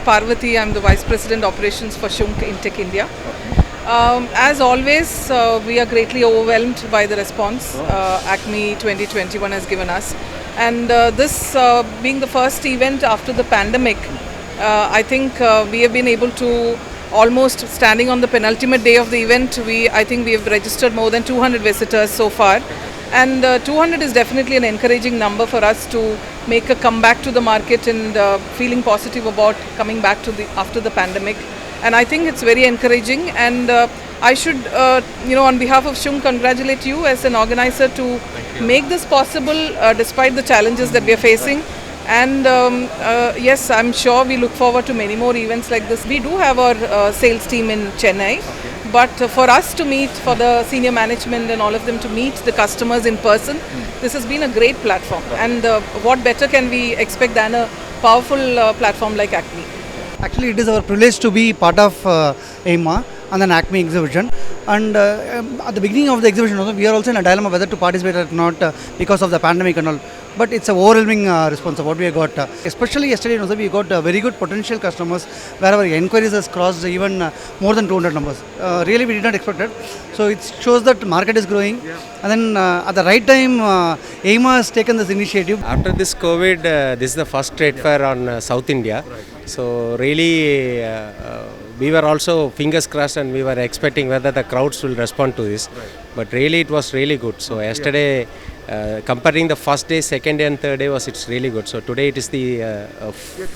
is Parvati. I'm the Vice President Operations for Shunk Intech India. As always, we are greatly overwhelmed by the response ACMEE 2021 has given us. And this being the first event after the pandemic, I think we have been able to almost standing on the penultimate day of the event. I think we have registered more than 200 visitors so far. And 200 is definitely an encouraging number for us to make a comeback to the market and feeling positive about coming back to after the pandemic. And I think it's very encouraging. And I should, on behalf of Shunk, congratulate you as an organizer to make this possible despite the challenges that we are facing. And yes, I'm sure we look forward to many more events like this. We do have our sales team in Chennai. But for us to meet, for the senior management and all of them to meet the customers in person, this has been a great platform. And what better can we expect than a powerful platform like ACMEE? Actually, it is our privilege to be part of ACMEE and an ACMEE exhibition. And at the beginning of the exhibition, also, we are also in a dilemma whether to participate or not because of the pandemic and all. But it's an overwhelming response of what we have got. Especially yesterday, also, we got very good potential customers where our inquiries has crossed even more than 200 numbers. Really, we did not expect it. So it shows that market is growing. And then at the right time, ACMEE has taken this initiative. After this COVID, this is the first trade fair on South India. So really, we were also fingers crossed and we were expecting whether the crowds will respond to this. But really, it was really good. So yesterday, comparing the first day, second day and third day it's really good. So today it is the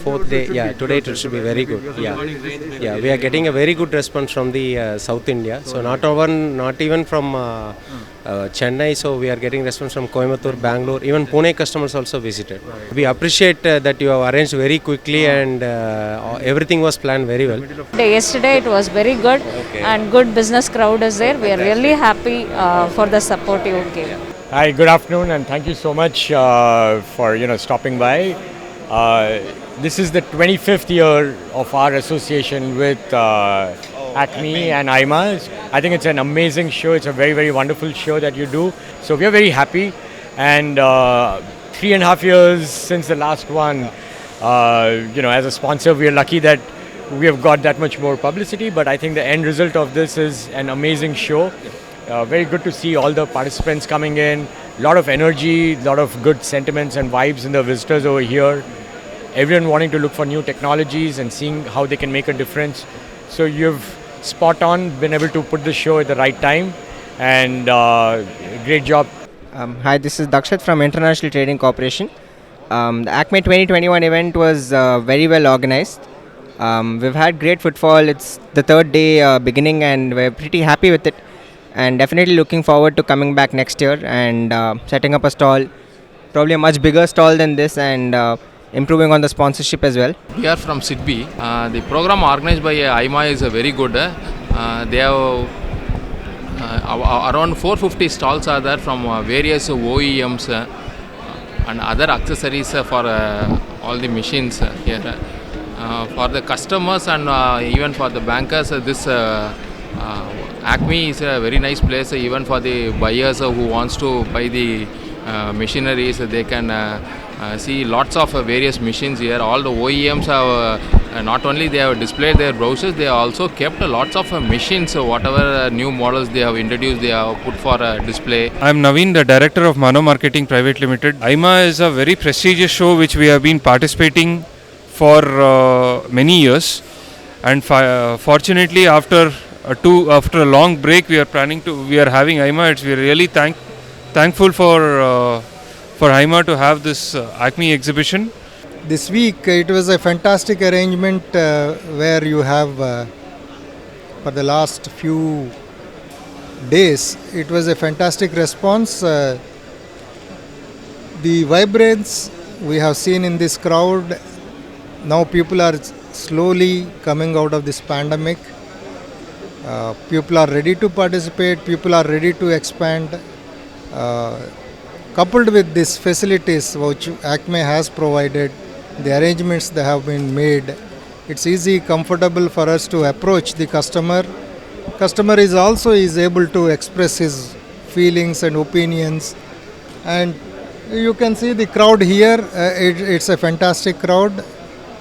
fourth day. Yeah, today it should be very good. Yeah, we are getting a very good response from the South India. So not even from Chennai. So we are getting response from Coimbatore, Bangalore, even Pune customers also visited. We appreciate that you have arranged very quickly and everything was planned very well. Yesterday it was very good and good business crowd is there. We are really happy for the support you gave. Hi, good afternoon, and thank you so much for stopping by. This is the 25th year of our association with ACMEE and ACMEE. I think it's an amazing show. It's a very, very wonderful show that you do. So we are very happy. And 3.5 years since the last one, as a sponsor, we are lucky that we have got that much more publicity. But I think the end result of this is an amazing show. Very good to see all the participants coming in. A lot of energy, a lot of good sentiments and vibes in the visitors over here. Everyone wanting to look for new technologies and seeing how they can make a difference. So you've spot on been able to put the show at the right time, and great job. Hi, this is Dakshat from International Trading Corporation. The ACMEE 2021 event was very well organized. We've had great footfall. It's the third day beginning and we're pretty happy with it. And definitely looking forward to coming back next year and setting up a stall, probably a much bigger stall than this, and improving on the sponsorship as well. We are from SIDBI. The program organized by ACMEE is very good. They have around 450 stalls are there from various OEMs and other accessories for all the machines here. For the customers and even for the bankers, this ACMEE is a very nice place. Even for the buyers who wants to buy the machineries, they can see lots of various machines here. All the OEMs have not only they have displayed their brochures, they have also kept lots of machines. So whatever new models they have introduced, they have put for display. I am Naveen, the Director of Mano Marketing Private Limited. ACMEE is a very prestigious show which we have been participating for many years, and fortunately after a long break we are having ACMEE. We are really thankful for ACMEE to have this ACMEE exhibition. This week it was a fantastic arrangement where you have for the last few days it was a fantastic response. The vibrance we have seen in this crowd, now people are slowly coming out of this pandemic. People are ready to participate, people are ready to expand. Coupled with these facilities which ACMEE has provided, the arrangements that have been made, it's easy, comfortable for us to approach the customer. Customer is able to express his feelings and opinions, and you can see the crowd here. It's a fantastic crowd.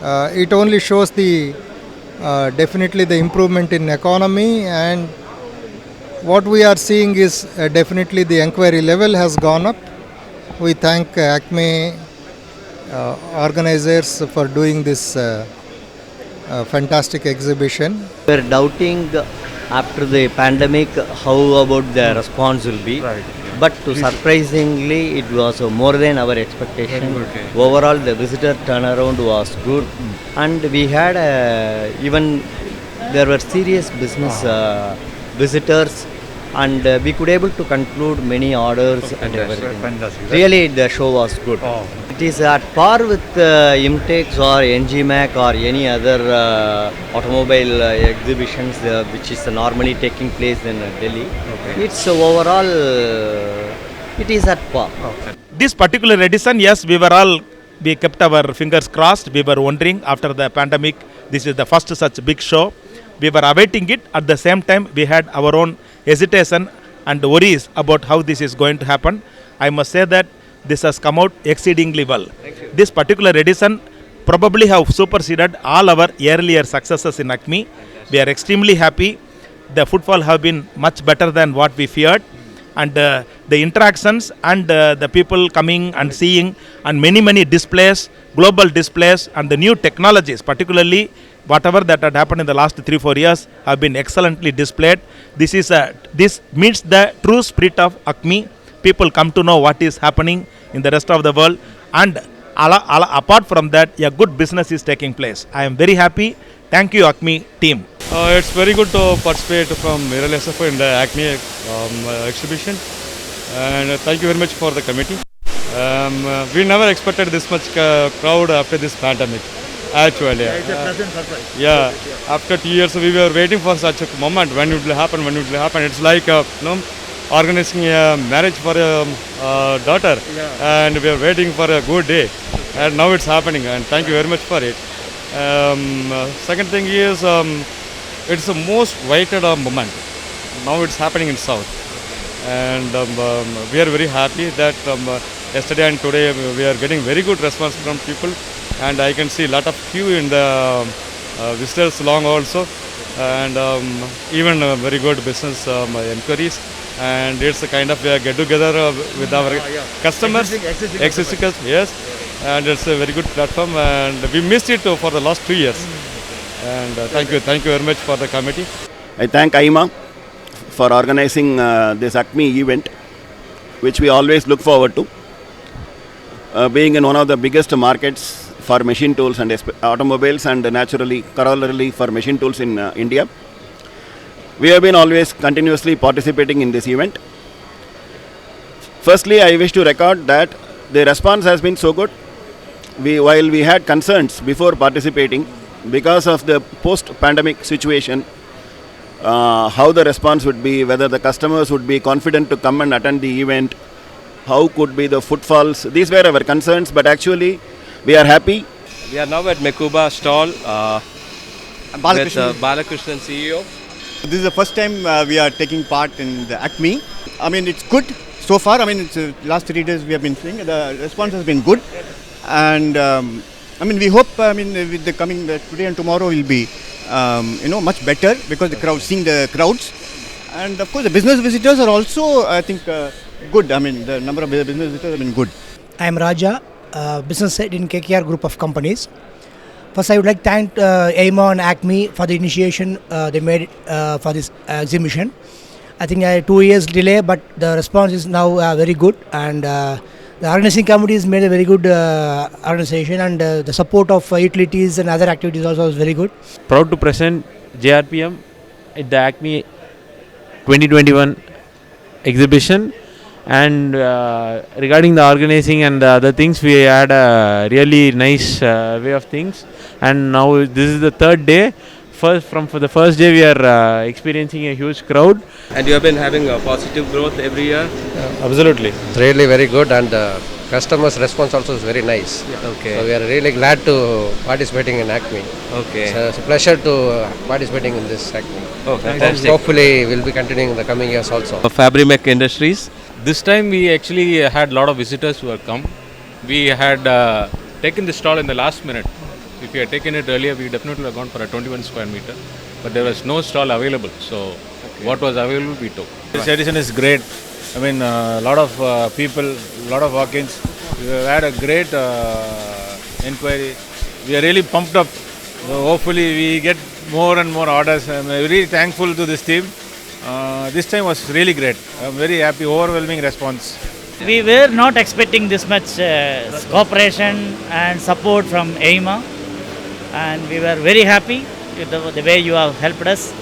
It only shows the definitely the improvement in economy, and what we are seeing is definitely the inquiry level has gone up. We thank ACMEE organizers for doing this fantastic exhibition. We are doubting after the pandemic how about the response will be. Right. But surprisingly, it was more than our expectation. Overall, the visitor turnaround was good, and we had even there were serious business visitors, and we could able to conclude many orders and everything. Fantastic. Really, the show was good. Oh. It is at par with IMTEX or NGMAC or any other automobile exhibitions which is normally taking place in Delhi. Okay. It's overall, it is at par. This particular edition, yes, we kept our fingers crossed. We were wondering after the pandemic, this is the first such big show. We were awaiting it. At the same time, we had our own hesitation and worries about how this is going to happen. I must say that this has come out exceedingly well. This particular edition probably have superseded all our earlier successes in ACMEE. We are extremely happy. The footfall have been much better than what we feared, and the interactions and the people coming and seeing, and many displays, global displays, and the new technologies, particularly whatever that had happened in the last 3-4 years, have been excellently displayed. This meets the true spirit of ACMEE. People come to know what is happening in the rest of the world, and apart from that, a good business is taking place. I am very happy. Thank you, ACMEE team. It's very good to participate from Viral SFO in the ACMEE exhibition, and thank you very much for the committee. We never expected this much crowd after this pandemic. Actually, It's a pleasant surprise. yeah. After 2 years, we were waiting for such a moment. When it will happen? When it will happen? It's like organizing a marriage for a daughter, and we are waiting for a good day, and now it's happening. And thank you very much for it. Second thing is, it's the most waited moment. Now it's happening in South, and we are very happy that yesterday and today we are getting very good response from people, and I can see a lot of queue in the visitors long also, and even very good business inquiries, and it's a kind of get together with our customers, existing customers, yes, and it's a very good platform, and we missed it for the last 2 years, and thank you very much for the committee. I thank AIMA for organizing this ACMEE event, which we always look forward to. Being in one of the biggest markets for machine tools and automobiles, and naturally, corollary for machine tools in India, we have been always continuously participating in this event. Firstly, I wish to record that the response has been so good. While we had concerns before participating because of the post-pandemic situation, how the response would be, whether the customers would be confident to come and attend the event, how could be the footfalls. These were our concerns, but actually we are happy. We are now at Mekuba stall with Balakrishnan CEO. This is the first time we are taking part in the ACMEE. I mean, it's good so far. I mean, it's last 3 days we have been seeing the response has been good, and I mean, we hope with the coming today and tomorrow will be much better, because the crowd, seeing the crowds, and of course the business visitors are also, I think, good. I mean, the number of business visitors have been good. I am Raja, business head in KKR group of companies. First, I would like to thank AIMA and ACMEE for the initiation they made for this exhibition. I think 2 years delay, but the response is now very good, and the organizing committee has made a very good organization, and the support of utilities and other activities also is very good. Proud to present JRPM at the ACMEE 2021 exhibition, and regarding the organizing and the other things, we had a really nice way of things, and now this is the third day. For the first day, we are experiencing a huge crowd. And you have been having a positive growth every year? Absolutely. It's really very good, and customers' response also is very nice. Okay. So we are really glad to participating in ACMEE. Okay. So it's a pleasure to participating in this ACMEE. Oh, fantastic. Hopefully we'll be continuing in the coming years also. Fabrimec Industries. This time we actually had a lot of visitors who had come. We had taken the stall in the last minute. If we had taken it earlier, we definitely would have gone for a 21 square meter. But there was no stall available. So what was available, we took. This edition is great. I mean, a lot of people, a lot of walk-ins. We have had a great inquiry. We are really pumped up. So hopefully we get more and more orders. I'm really thankful to this team. This time was really great. I'm very happy, overwhelming response. We were not expecting this much cooperation and support from ACMEE, and we were very happy with the way you have helped us.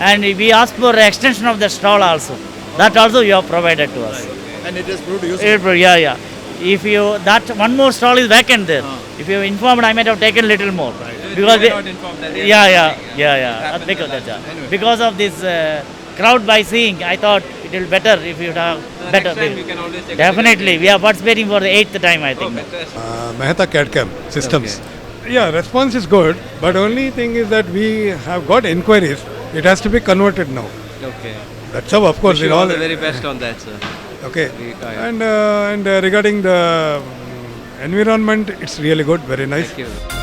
And we asked for extension of the stall also. That also you have provided to us. And it has proved useful. Yeah. If you that one more stall is vacant there. If you informed, I might have taken little more. Because because of this crowd by seeing, I thought it will be better if you have better. Definitely, we are participating for the 8th time, I think. Mehta CAD/CAM systems. Yeah, response is good, but only thing is that we have got inquiries. It has to be converted now. Okay. That's how, of course, Wish you all the very best on that, sir. Okay. And regarding the environment, it's really good, very nice. Thank you.